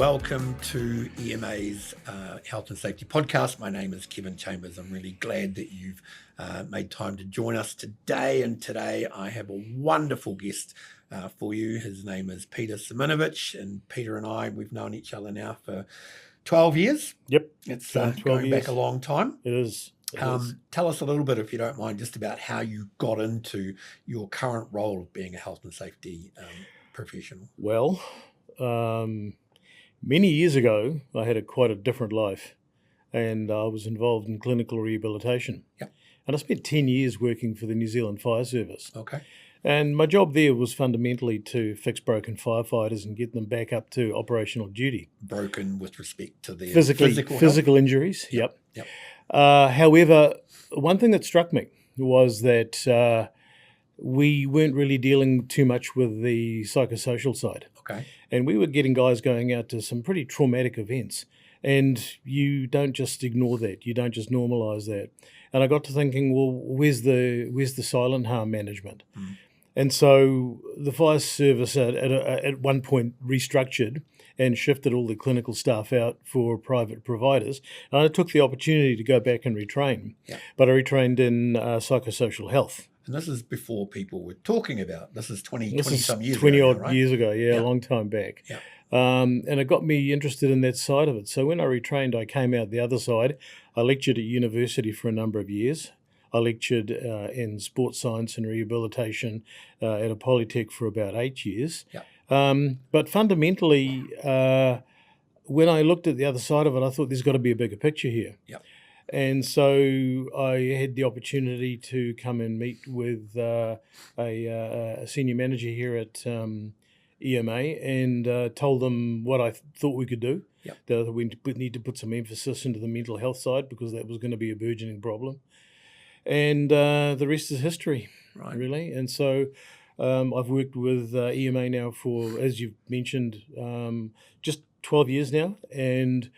welcome to EMA's Health and Safety Podcast. My name is Kevin Chambers. I'm really glad that you've made time to join us today. And today I have a wonderful guest for you. His name is Peter Simunovich. And Peter and I, we've known each other now for 12 years. Yep. It's 12 going years. back a long time. It is. Tell us a little bit, if you don't mind, just about how you got into your current role of being a health and safety professional. Well, many years ago, I had quite a different life, and I was involved in clinical rehabilitation. Yep. And I spent 10 years working for the New Zealand Fire Service. Okay. And my job there was fundamentally to fix broken firefighters and get them back up to operational duty. Broken with respect to their physical injuries. Yep. However, one thing that struck me was that we weren't really dealing too much with the psychosocial side. Okay. And we were getting guys going out to some pretty traumatic events. And you don't just ignore that. You don't just normalize that. And I got to thinking, well, where's the silent harm management? Mm. And so the fire service at one point restructured and shifted all the clinical staff out for private providers. And I took the opportunity to go back and retrain. Yeah. But I retrained in psychosocial health. And this is before people were talking about. This is 20 some years ago. 20 odd right? years ago, yeah, a long time back. Yeah. And it got me interested in that side of it. So when I retrained, I came out the other side. I lectured at university for a number of years. I lectured in sports science and rehabilitation at a polytech for about 8 years. Yeah. But fundamentally, when I looked at the other side of it, I thought there's got to be a bigger picture here. Yeah. And so I had the opportunity to come and meet with a senior manager here at EMA and told them what I thought we could do. Yep. That we need to put some emphasis into the mental health side because that was going to be a burgeoning problem. And the rest is history, right. Really. And so I've worked with EMA now for, as you've mentioned, just 12 years now, and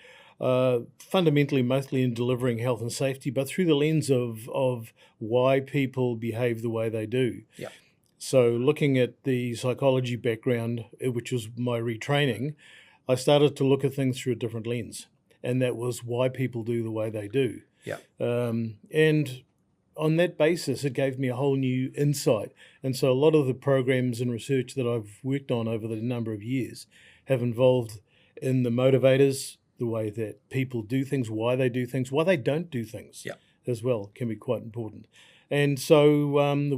fundamentally mostly in delivering health and safety, but through the lens of why people behave the way they do. Yeah. So looking at the psychology background, which was my retraining, I started to look at things through a different lens, and that was why people do the way they do. Yeah. And on that basis, it gave me a whole new insight. And so a lot of the programs and research that I've worked on over the number of years have involved in the motivators, the way that people do things, why they do things, why they don't do things as well can be quite important. And so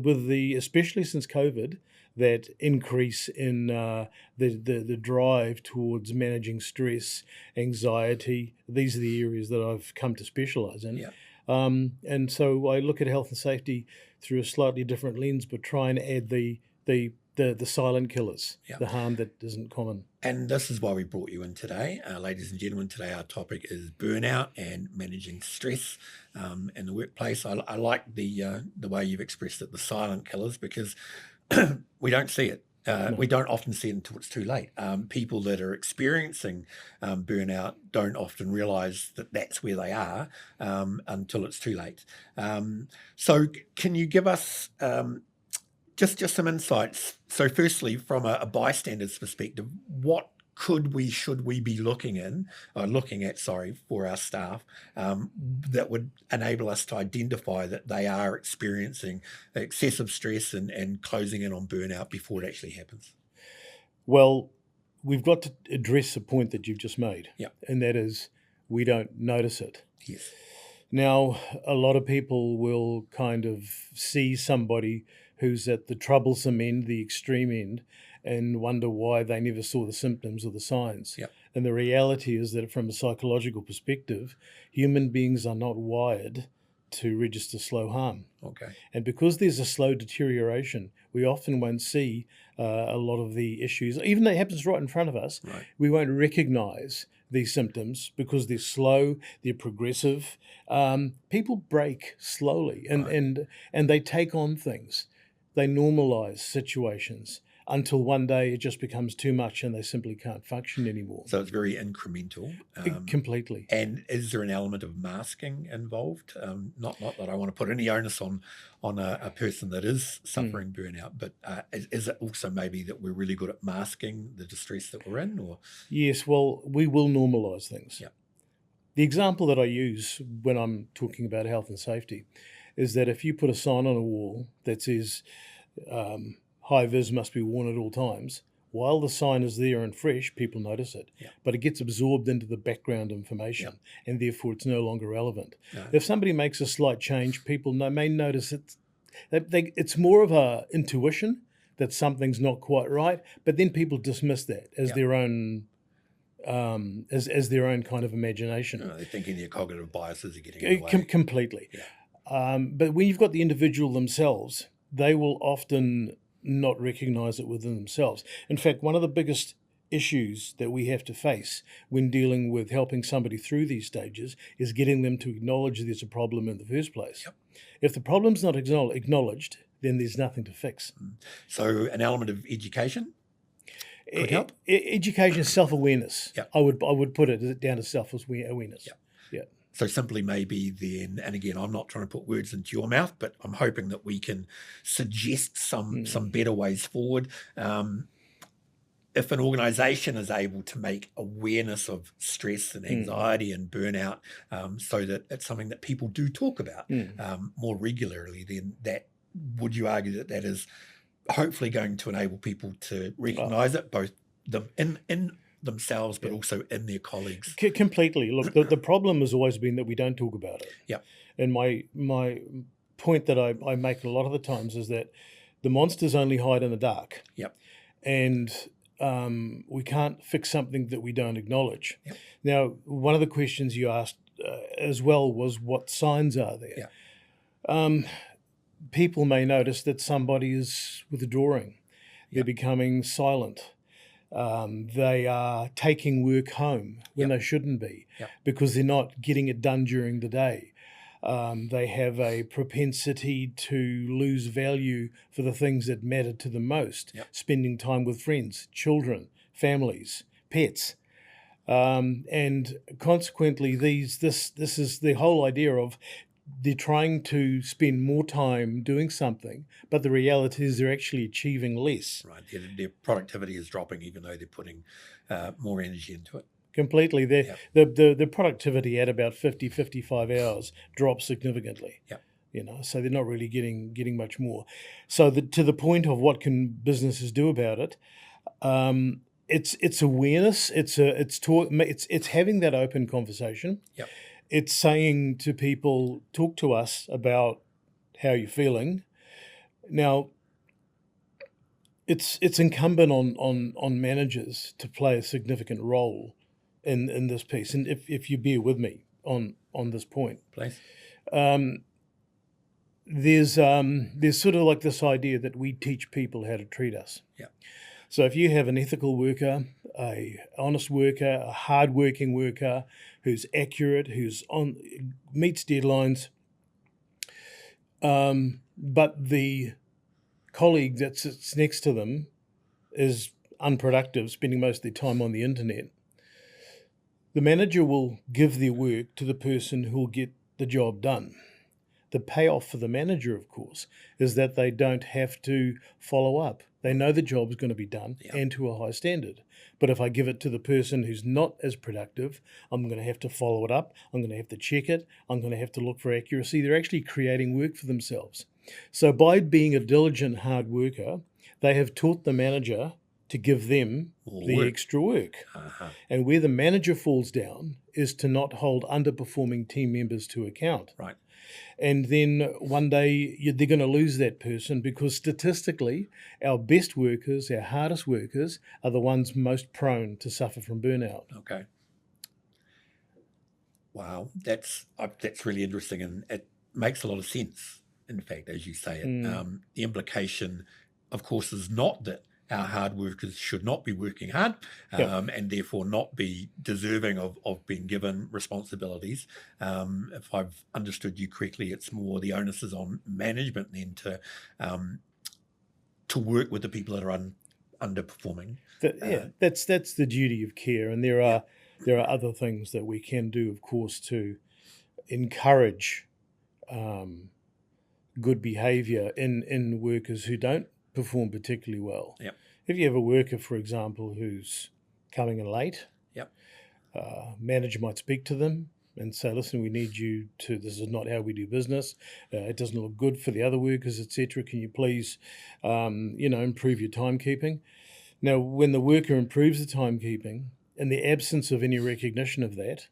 with especially since COVID, that increase in the drive towards managing stress, anxiety, these are the areas that I've come to specialise in. Yeah. And so I look at health and safety through a slightly different lens, but try and add the silent killers, the harm that isn't common. And this is why we brought you in today. Ladies and gentlemen, today our topic is burnout and managing stress in the workplace. I like the way you've expressed it, the silent killers, because we don't see it. No. We don't often see it until it's too late. People that are experiencing burnout don't often realise that that's where they are until it's too late. So can you give us just some insights? So firstly, from a bystander's perspective, what should we be looking at for our staff that would enable us to identify that they are experiencing excessive stress and closing in on burnout before it actually happens? Well, we've got to address a point that you've just made, and that is we don't notice it. Yes. Now, a lot of people will kind of see somebody who's at the troublesome end, the extreme end, and wonder why they never saw the symptoms or the signs. Yep. And the reality is that from a psychological perspective, human beings are not wired to register slow harm. Okay. And because there's a slow deterioration, we often won't see a lot of the issues, even though it happens right in front of us, right. We won't recognize these symptoms because they're slow, they're progressive. People break slowly and they take on things. They normalize situations. until one day it just becomes too much and they simply can't function anymore. So it's very incremental. Completely. And is there an element of masking involved? Not that I want to put any onus on a person that is suffering burnout, but is it also maybe that we're really good at masking the distress that we're in? Or Yes, well, we will normalise things. Yeah. The example that I use when I'm talking about health and safety is that if you put a sign on a wall that says high vis must be worn at all times, while the sign is there and fresh, people notice it, Yeah. but it gets absorbed into the background information, and therefore it's no longer relevant. No. If somebody makes a slight change, people may notice it. It's more of a intuition that something's not quite right, but then people dismiss that as their own as their own kind of imagination. They're thinking their cognitive biases are getting in the way. Completely. Yeah. But when you've got the individual themselves, they will often not recognise it within themselves. In fact, one of the biggest issues that we have to face when dealing with helping somebody through these stages is getting them to acknowledge there's a problem in the first place. Yep. If the problem's not acknowledged, then there's nothing to fix. So an element of education could help? Education is self-awareness. Yep. I would put it down to self-awareness. Yep. Yeah. So simply maybe then, and again, I'm not trying to put words into your mouth, but I'm hoping that we can suggest some better ways forward. If an organisation is able to make awareness of stress and anxiety and burnout so that it's something that people do talk about more regularly, then that, would you argue that that is hopefully going to enable people to recognise it, both them in themselves, but also in their colleagues? Completely. Look, the problem has always been that we don't talk about it. Yeah. And my point that I make a lot of the times is that the monsters only hide in the dark. Yep. And we can't fix something that we don't acknowledge. Yep. Now, one of the questions you asked as well was, what signs are there? Yeah. People may notice that somebody is withdrawing. They're becoming silent. They are taking work home when they shouldn't be because they're not getting it done during the day. They have a propensity to lose value for the things that matter to them most, spending time with friends, children, families, pets. And consequently, this is the whole idea of they're trying to spend more time doing something, but the reality is they're actually achieving less. Right. Their productivity is dropping even though they're putting more energy into it. Completely. The productivity at about 50, 55 hours drops significantly. Yeah. So they're not really getting much more. So to the point of what can businesses do about it, it's awareness. It's having that open conversation. Yep. It's saying to people, talk to us about how you're feeling. Now, it's incumbent on managers to play a significant role in this piece. And if you bear with me on this point, Please. There's sort of like this idea that we teach people how to treat us. Yeah. So if you have an ethical worker, a honest worker, a hard-working worker who's accurate, who's meets deadlines, but the colleague that sits next to them is unproductive, spending most of their time on the internet, the manager will give their work to the person who will get the job done. The payoff for the manager, of course, is that they don't have to follow up. They know the job's going to be done and to a high standard. But if I give it to the person who's not as productive, I'm going to have to follow it up. I'm going to have to check it. I'm going to have to look for accuracy. They're actually creating work for themselves. So by being a diligent hard worker, they have taught the manager to give them the extra work. And where the manager falls down is to not hold underperforming team members to account. Right. And then one day they're going to lose that person because statistically, our best workers, our hardest workers, are the ones most prone to suffer from burnout. Okay. Wow, that's really interesting, and it makes a lot of sense. In fact, as you say it, the implication, of course, is not that our hard workers should not be working hard and therefore not be deserving of being given responsibilities. If I've understood you correctly, it's more the onus is on management then to work with the people that are underperforming. That's the duty of care, and there are other things that we can do, of course, to encourage good behaviour in workers who don't perform particularly well. Yep. If you have a worker, for example, who's coming in late, Yep. Manager might speak to them and say, listen, we need you to, this is not how we do business. It doesn't look good for the other workers, etc. Can you please, improve your timekeeping? Now, when the worker improves the timekeeping, in the absence of any recognition of that,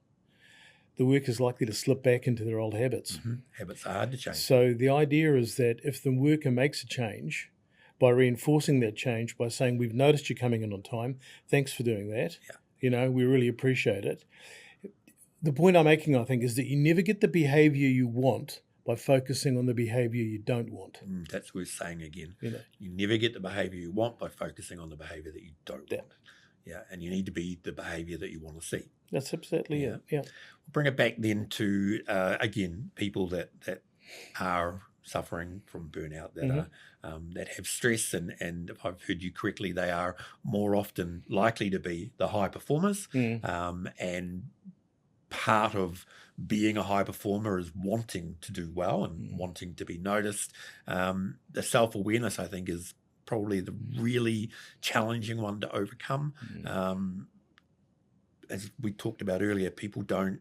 the worker's likely to slip back into their old habits. Mm-hmm. Habits are hard to change. So the idea is that if the worker makes a change, by reinforcing that change, by saying, we've noticed you coming in on time, thanks for doing that. Yeah. We really appreciate it. The point I'm making, I think, is that you never get the behaviour you want by focusing on the behaviour you don't want. That's worth saying again. You never get the behaviour you want by focusing on the behaviour that you don't want. Yeah, and you need to be the behaviour that you want to see. That's absolutely it. Yeah. We'll bring it back then to, again, people that are suffering from burnout, that are that have stress, and if I've heard you correctly, they are more often likely to be the high performers, and part of being a high performer is wanting to do well and wanting to be noticed. The self-awareness, I think, is probably the really challenging one to overcome. As we talked about earlier, people don't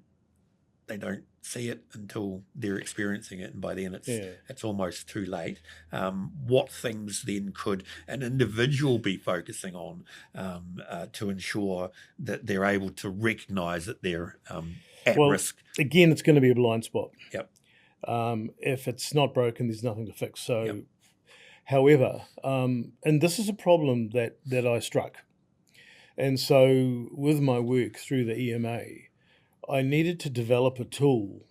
see it until they're experiencing it, and by then it's almost too late. What things then could an individual be focusing on to ensure that they're able to recognise that they're at risk? Again, it's going to be a blind spot. Yep. If it's not broken, there's nothing to fix. So, however, and this is a problem that I struck. And so with my work through the EMA, I needed to develop a tool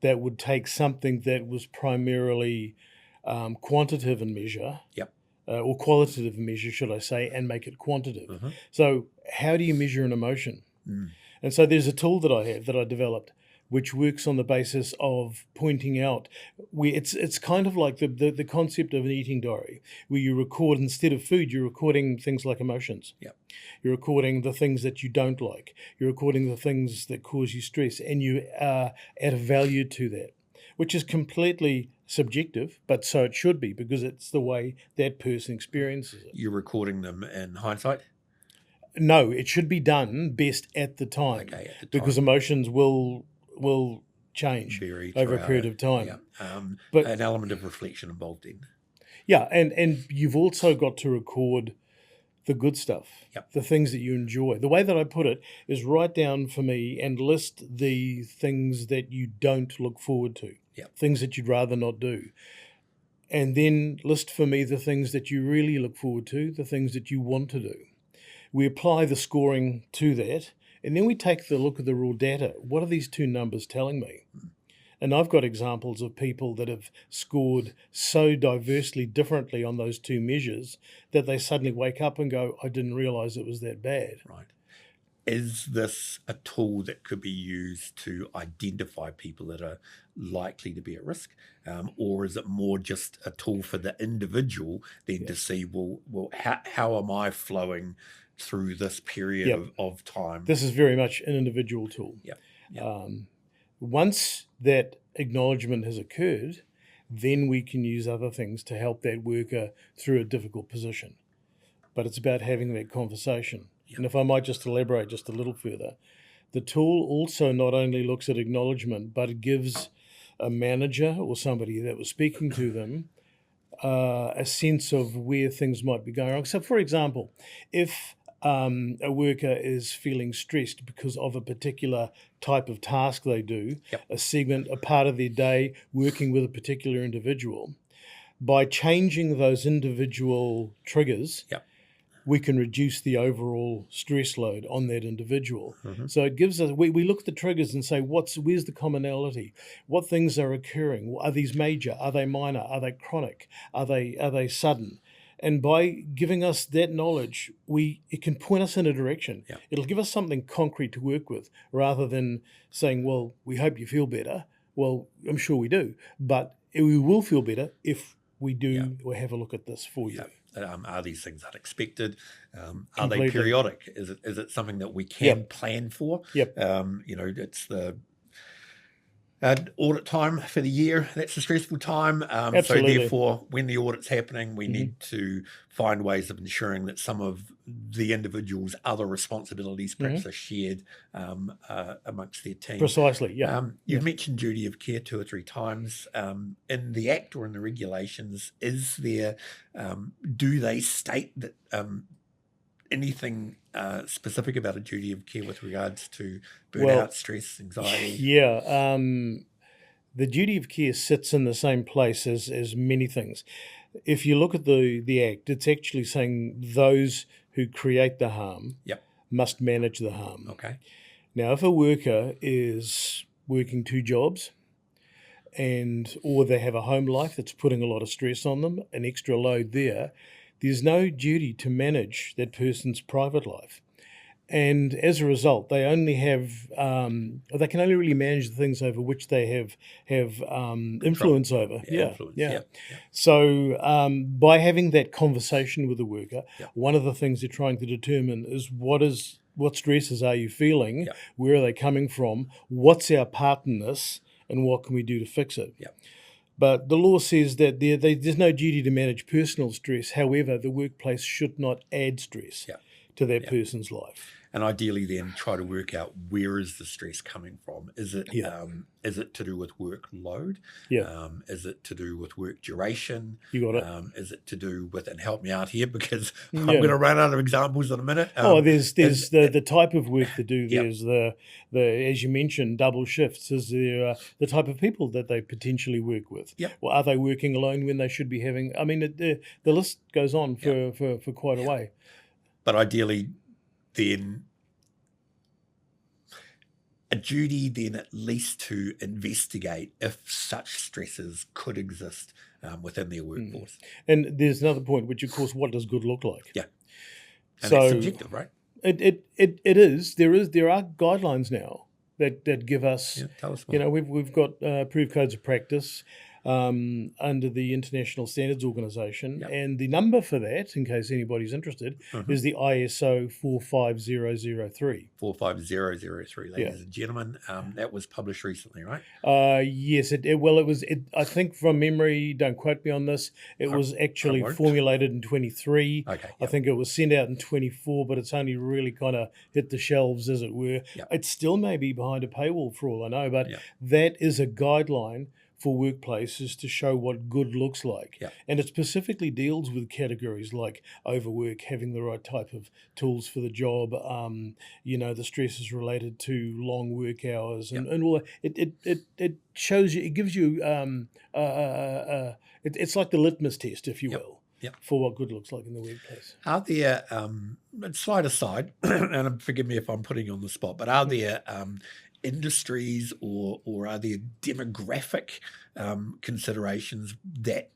that would take something that was primarily quantitative in measure, or qualitative in measure, should I say, and make it quantitative. So how do you measure an emotion? And so there's a tool that I have that I developed, which works on the basis of pointing out where it's kind of like the concept of an eating diary, where you record, instead of food, you're recording things like emotions. You're recording the things that you don't like. You're recording the things that cause you stress, and you add a value to that, which is completely subjective, but so it should be, because it's the way that person experiences it. You're recording them in hindsight? No, it should be done best at the time, because emotions will change over a period of time. But an element of reflection involved in. And you've also got to record the good stuff, the things that you enjoy. The way that I put it is, write down for me and list the things that you don't look forward to, things that you'd rather not do. And then list for me the things that you really look forward to, the things that you want to do. We apply the scoring to that, and then we take the look at the raw data. What are these two numbers telling me? And I've got examples of people that have scored so diversely differently on those two measures that they suddenly wake up and go, I didn't realise it was that bad. Right. Is this a tool that could be used to identify people that are likely to be at risk? Or is it more just a tool for the individual then to see, well, how am I flowing through this period of time? This is very much an individual tool. Once that acknowledgement has occurred, then we can use other things to help that worker through a difficult position. But it's about having that conversation. And if I might just elaborate just a little further, the tool also not only looks at acknowledgement, but it gives a manager or somebody that was speaking to them a sense of where things might be going wrong. So, for example, if a worker is feeling stressed because of a particular type of task they do, a part of their day working with a particular individual, by changing those individual triggers, we can reduce the overall stress load on that individual. So it gives us, we look at the triggers and say, where's the commonality? What things are occurring? Are these major? Are they minor? Are they chronic? Are they sudden? And by giving us that knowledge, it can point us in a direction. It'll give us something concrete to work with, rather than saying, well, we hope you feel better. Well, I'm sure we do, but we will feel better if we do or have a look at this for you. Are these things unexpected? Are they Completely. periodic? Is it something that we can Yep. plan for? Yep. It's the audit time for the year. That's a stressful time. So Absolutely. therefore, when the audit's happening, we need to find ways of ensuring that some of the individual's other responsibilities perhaps are shared amongst their team. Precisely, yeah. You've mentioned duty of care 2 or 3 times. In the Act or in the regulations, is there, do they state that anything specific about a duty of care with regards to burnout, stress, anxiety? Yeah. The duty of care sits in the same place as many things. If you look at the Act, it's actually saying those who create the harm must manage the harm. Okay. Now, if a worker is working 2 jobs or they have a home life that's putting a lot of stress on them, an extra load there's no duty to manage that person's private life. And as a result, they only have they can only really manage the things over which they have influence over. Influence. So by having that conversation with the worker, one of the things they're trying to determine is what stresses are you feeling, where are they coming from, what's our part in this, and what can we do to fix it. But the law says that there's no duty to manage personal stress. However, the workplace should not add stress to that person's life. And ideally then try to work out where is the stress coming from. Is it to do with workload? Is it to do with work duration? You got it. Is it to do with, and help me out here because I'm going to run out of examples in a minute. There's the type of work to do. There's the as you mentioned, double shifts. Is there the type of people that they potentially work with? Well, are they working alone when they should be having? I mean, the list goes on for quite a way. But ideally, then a duty then at least to investigate if such stresses could exist within their workforce. And there's another point, which of course, what does good look like? And so that's subjective, right? It is. There are guidelines now that give us. Tell us more. We've got approved codes of practice under the International Standards Organization, and the number for that, in case anybody's interested, is the ISO 45003. 45003, ladies and gentlemen. That was published recently, right? Yes. It was. I think from memory, don't quote me on this. It was actually formulated in 23. Okay. I think it was sent out in 24, but it's only really kind of hit the shelves, as it were. It still may be behind a paywall for all I know, but that is a guideline for workplaces to show what good looks like. And it specifically deals with categories like overwork, having the right type of tools for the job, the stresses related to long work hours and all that. It shows you, it gives you, it's like the litmus test, if you will, for what good looks like in the workplace. Are there, slide aside, and forgive me if I'm putting you on the spot, but are there industries or are there demographic considerations that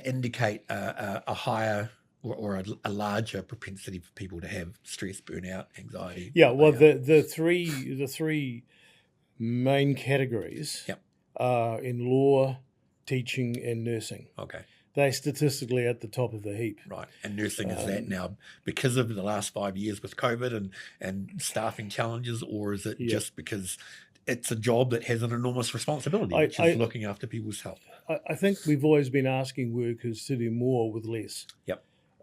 indicate a higher or a larger propensity for people to have stress, burnout, anxiety? The three main categories are in law, teaching, and nursing. Okay. They're statistically at the top of the heap. Right. And nursing is that now because of the last 5 years with COVID and staffing challenges, or is it just because it's a job that has an enormous responsibility, which is looking after people's health? I think we've always been asking workers to do more with less.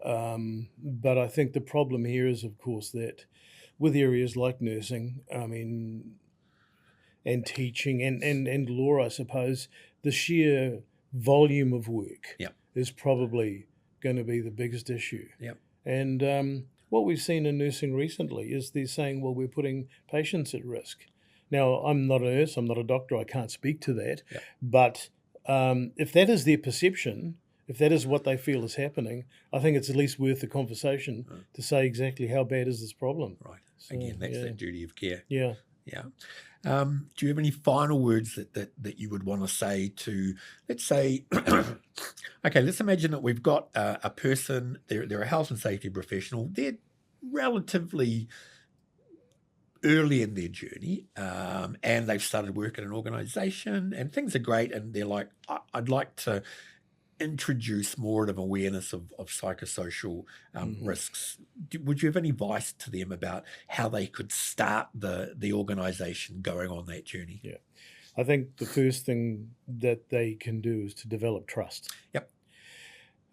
But I think the problem here is, of course, that with areas like nursing, and teaching and law, I suppose, the sheer volume of work is probably going to be the biggest issue. And what we've seen in nursing recently is they're saying, well, we're putting patients at risk. Now, I'm not a nurse, I'm not a doctor, I can't speak to that. But if that is their perception, if that is what they feel is happening, I think it's at least worth the conversation to say exactly how bad is this problem. Right. So, again, that's that duty of care. Do you have any final words that you would want to say to, let's say, okay, let's imagine that we've got a person, they're a health and safety professional, they're relatively early in their journey, and they've started work in an organisation, and things are great, and they're like, I'd like to introduce more of an awareness of psychosocial risks. Would you have any advice to them about how they could start the organisation going on that journey? Yeah. I think the first thing that they can do is to develop trust. Yep.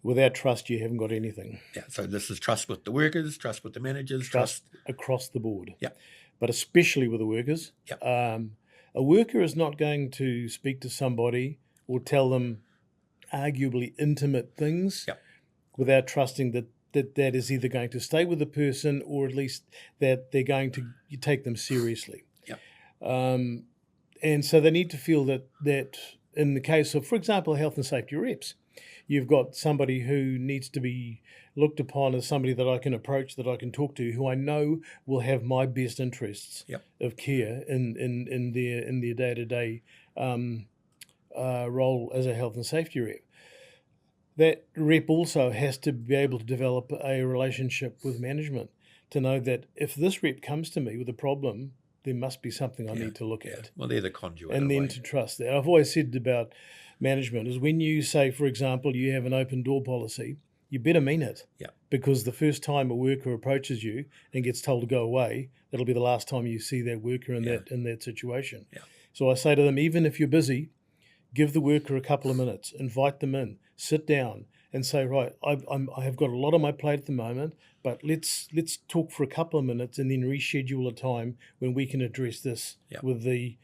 Without trust, you haven't got anything. Yeah. So this is trust with the workers, trust with the managers, Trust across the board. Yep. But especially with the workers. Yep. A worker is not going to speak to somebody or tell them arguably intimate things Yep. without trusting that is either going to stay with the person or at least that they're going to take them seriously. Yep. And so they need to feel that in the case of, for example, health and safety reps, you've got somebody who needs to be looked upon as somebody that I can approach, that I can talk to, who I know will have my best interests Yep. of care in their day-to-day role as a health and safety rep. That rep also has to be able to develop a relationship with management to know that if this rep comes to me with a problem, there must be something I need to look at. Well, they're the conduit. And then to trust that. I've always said about management is when you say, for example, you have an open door policy, you better mean it. Yeah. Because the first time a worker approaches you and gets told to go away, that'll be the last time you see that worker in that situation. Yeah. So I say to them, even if you're busy, give the worker a couple of minutes, invite them in, sit down and say, right, I have got a lot on my plate at the moment, but let's talk for a couple of minutes and then reschedule a time when we can address this with the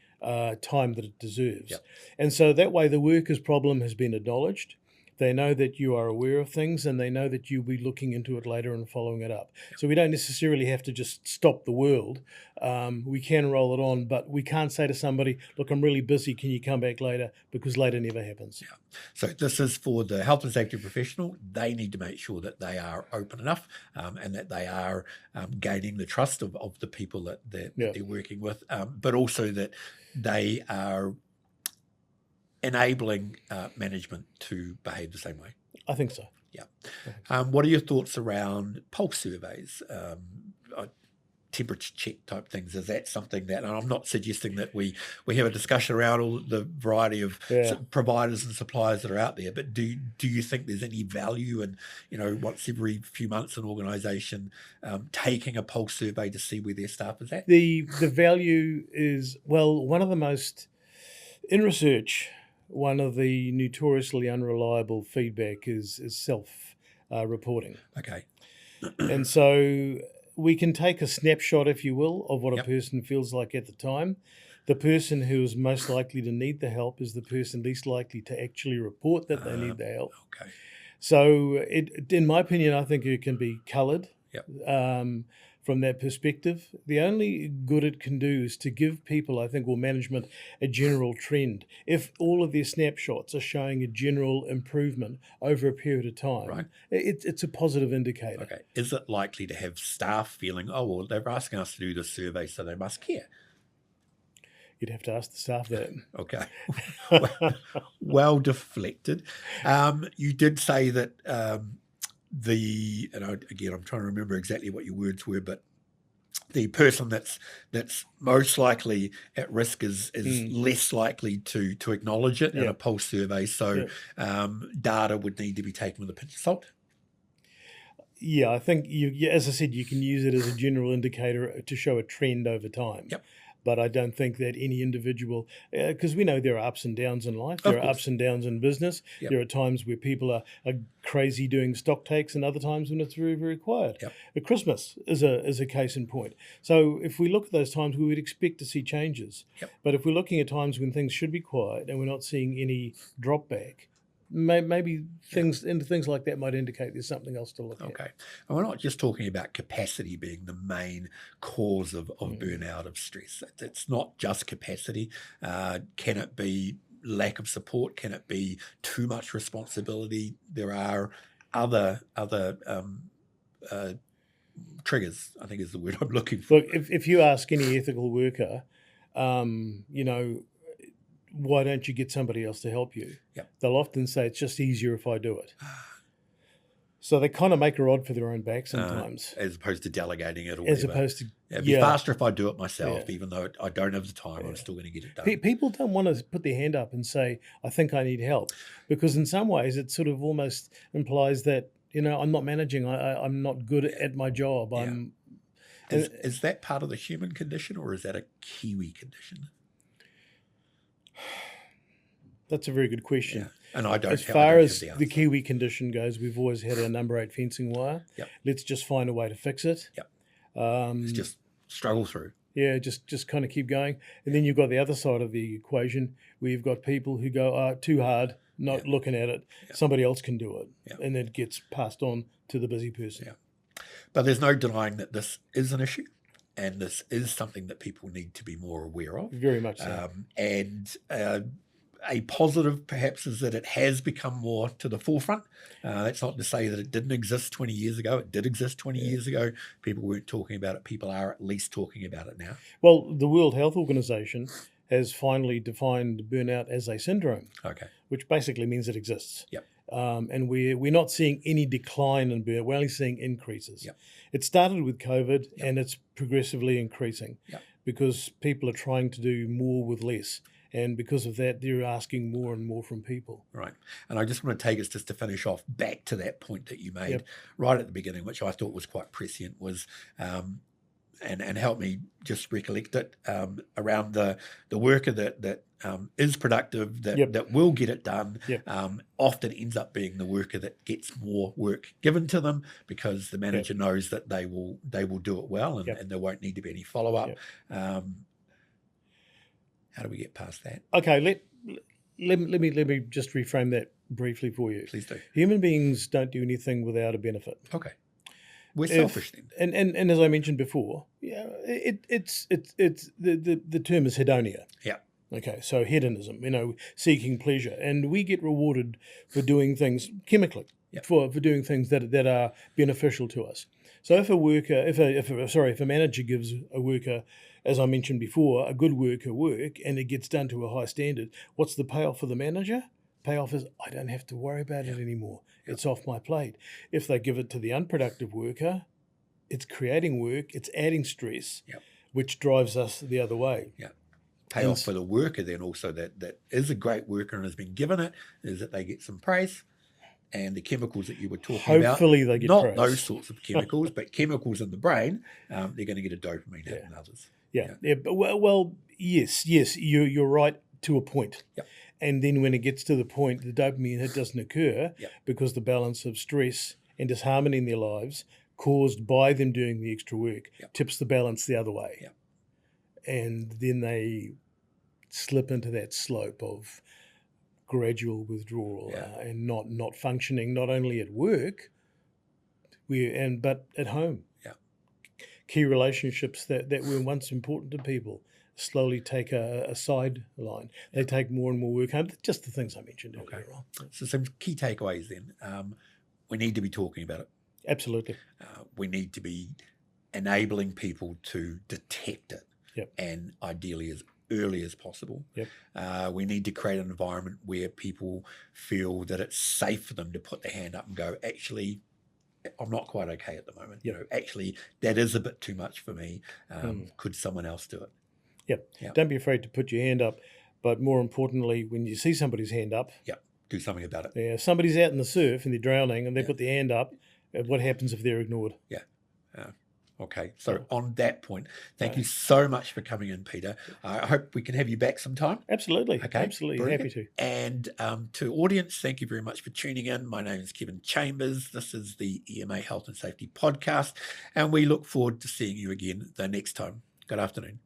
time that it deserves. Yep. And so that way the worker's problem has been acknowledged. They know that you are aware of things and they know that you'll be looking into it later and following it up. So we don't necessarily have to just stop the world. We can roll it on, but we can't say to somebody, look, I'm really busy, can you come back later? Because later never happens. Yeah. So this is for the health and safety professional. They need to make sure that they are open enough and that they are gaining the trust of the people that they're working with, but also that they are enabling management to behave the same way. I think so. Yeah. What are your thoughts around pulse surveys, temperature check type things? Is that something that, and I'm not suggesting that we have a discussion around all the variety of providers and suppliers that are out there, but do you think there's any value in, once every few months an organisation taking a pulse survey to see where their staff is at? The value is, well, one of the most, in research, one of the notoriously unreliable feedback is self-reporting. Okay. And so we can take a snapshot, if you will, of what a person feels like at the time. The person who is most likely to need the help is the person least likely to actually report that they need the help. Okay. So in my opinion, I think it can be coloured. From that perspective. The only good it can do is to give people, I think, or management, a general trend. If all of their snapshots are showing a general improvement over a period of time, it's a positive indicator. Okay. Is it likely to have staff feeling, oh, well, they're asking us to do this survey, so they must care? You'd have to ask the staff that. Okay. Well deflected. You did say that again, I'm trying to remember exactly what your words were, but the person that's most likely at risk is less likely to acknowledge it in a pulse survey. So data would need to be taken with a pinch of salt. Yeah, I think as I said, you can use it as a general indicator to show a trend over time. Yep. But I don't think that any individual, because we know there are ups and downs in life, there are ups and downs in business. Yep. There are times where people are crazy doing stock takes and other times when it's very, very quiet. Yep. Christmas is a case in point. So if we look at those times, we would expect to see changes. Yep. But if we're looking at times when things should be quiet and we're not seeing any drop back, maybe things like that might indicate there's something else to look at. Okay. And we're not just talking about capacity being the main cause of burnout, of stress. It's not just capacity. Can it be lack of support? Can it be too much responsibility? There are other triggers, I think is the word I'm looking for. Look, if you ask any ethical worker, why don't you get somebody else to help you? Yep. They'll often say it's just easier if I do it. So they kind of make a rod for their own back sometimes. As opposed to delegating it or As whatever. opposed to, It'd be faster if I do it myself, even though I don't have the time, Yeah. I'm still going to get it done. People don't want to put their hand up and say, I think I need help, because in some ways it sort of almost implies that, I'm not managing, I'm not good at my job. Yeah. Is that part of the human condition, or is that a Kiwi condition? That's a very good question. Yeah. And I don't. As far as the Kiwi condition goes, we've always had a number 8 fencing wire. Yep. Let's just find a way to fix it. Yep. It's just struggle through. Yeah, just kind of keep going. And then you've got the other side of the equation where you've got people who go, too hard, not looking at it. Somebody else can do it. And it gets passed on to the busy person. Yeah. But there's no denying that this is an issue, and this is something that people need to be more aware of. Very much so. A positive, perhaps, is that it has become more to the forefront. That's not to say that it didn't exist 20 years ago. It did exist 20 years ago. People weren't talking about it. People are at least talking about it now. Well, the World Health Organization has finally defined burnout as a syndrome, which basically means it exists. Yep. And we're not seeing any decline in burnout. We're only seeing increases. Yep. It started with COVID, and it's progressively increasing because people are trying to do more with less. And because of that, they're asking more and more from people. Right. And I just want to take us just to finish off back to that point that you made right at the beginning, which I thought was quite prescient, was and help me just recollect it, around the worker that is productive, that will get it done, often ends up being the worker that gets more work given to them because the manager knows that they will do it well, and there won't need to be any follow-up. How do we get past that? Okay, let me just reframe that briefly for you. Please do. Human beings don't do anything without a benefit. Okay. We're selfish then. And as I mentioned before, it's the term is hedonia. Yeah. Okay, so hedonism, seeking pleasure, and we get rewarded for doing things chemically, for doing things that are beneficial to us. So if a manager gives a worker, as I mentioned before, a good worker work, and it gets done to a high standard, what's the payoff for the manager? Payoff is, I don't have to worry about it anymore. It's off my plate. If they give it to the unproductive worker, it's creating work, it's adding stress, which drives us the other way. Yeah. Payoff for the worker then also that is a great worker and has been given it, is that they get some praise. And the chemicals that you were talking about, hopefully they get not praise. Those sorts of chemicals, but chemicals in the brain, they're going to get a dopamine hit and others. But well, yes, you're right to a point. And then when it gets to the point, the dopamine hit doesn't occur because the balance of stress and disharmony in their lives caused by them doing the extra work tips the balance the other way. And then they slip into that slope of gradual withdrawal and not functioning, not only at work but at home. Key relationships that were once important to people slowly take a sideline. They take more and more work home. Just the things I mentioned earlier on. So some key takeaways then. We need to be talking about it. Absolutely. We need to be enabling people to detect it, and ideally as early as possible. We need to create an environment where people feel that it's safe for them to put their hand up and go, actually, I'm not quite okay at the moment. Actually, that is a bit too much for me. Could someone else do it? Don't be afraid to put your hand up. But more importantly, when you see somebody's hand up, do something about it. If somebody's out in the surf and they're drowning and they put their hand up, what happens if they're ignored? Okay, so on that point, thank you so much for coming in, Peter. I hope we can have you back sometime. Absolutely. Okay, absolutely. brilliant. Happy to. And to audience, thank you very much for tuning in. My name is Kevin Chambers. This is the EMA Health and Safety Podcast, and we look forward to seeing you again the next time. Good afternoon.